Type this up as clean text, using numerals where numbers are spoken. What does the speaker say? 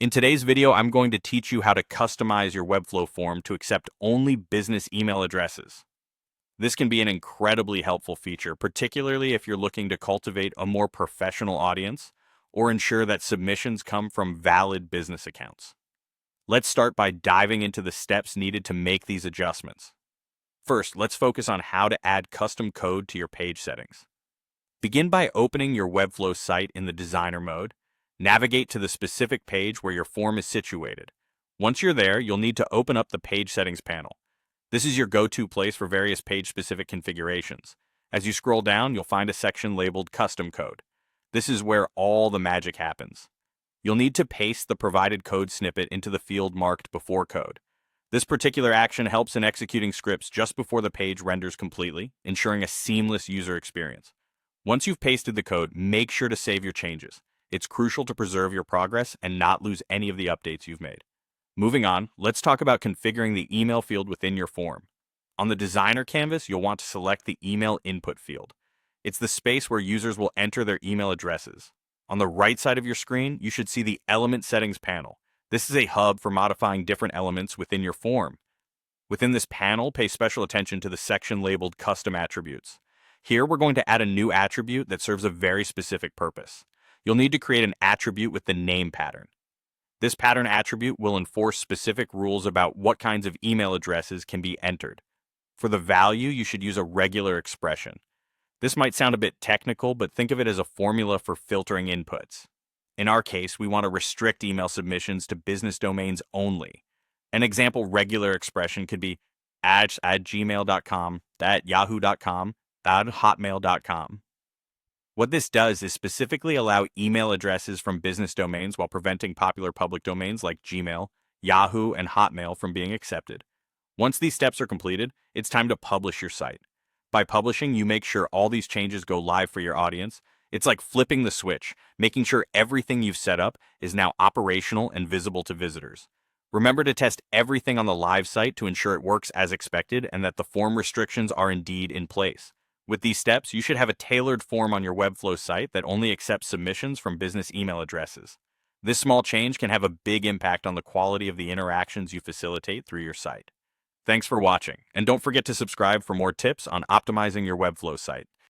In today's video, I'm going to teach you how to customize your Webflow form to accept only business email addresses. This can be an incredibly helpful feature, particularly if you're looking to cultivate a more professional audience or ensure that submissions come from valid business accounts. Let's start by diving into the steps needed to make these adjustments. First, let's focus on how to add custom code to your page settings. Begin by opening your Webflow site in the designer mode. Navigate to the specific page where your form is situated. Once you're there, you'll need to open up the Page Settings panel. This is your go-to place for various page-specific configurations. As you scroll down, you'll find a section labeled Custom Code. This is where all the magic happens. You'll need to paste the provided code snippet into the field marked Before Code. This particular action helps in executing scripts just before the page renders completely, ensuring a seamless user experience. Once you've pasted the code, make sure to save your changes. It's crucial to preserve your progress and not lose any of the updates you've made. Moving on, let's talk about configuring the email field within your form. On the designer canvas, you'll want to select the email input field. It's the space where users will enter their email addresses. On the right side of your screen, you should see the Element Settings panel. This is a hub for modifying different elements within your form. Within this panel, pay special attention to the section labeled Custom Attributes. Here, we're going to add a new attribute that serves a very specific purpose. You'll need to create an attribute with the name pattern. This pattern attribute will enforce specific rules about what kinds of email addresses can be entered. For the value, you should use a regular expression. This might sound a bit technical, but think of it as a formula for filtering inputs. In our case, we want to restrict email submissions to business domains only. An example regular expression could be @gmail.com, @yahoo.com, @hotmail.com. What this does is specifically allow email addresses from business domains while preventing popular public domains like Gmail, Yahoo, and Hotmail from being accepted. Once these steps are completed, it's time to publish your site. By publishing, you make sure all these changes go live for your audience. It's like flipping the switch, making sure everything you've set up is now operational and visible to visitors. Remember to test everything on the live site to ensure it works as expected and that the form restrictions are indeed in place. With these steps, you should have a tailored form on your Webflow site that only accepts submissions from business email addresses. This small change can have a big impact on the quality of the interactions you facilitate through your site. Thanks for watching, and don't forget to subscribe for more tips on optimizing your Webflow site.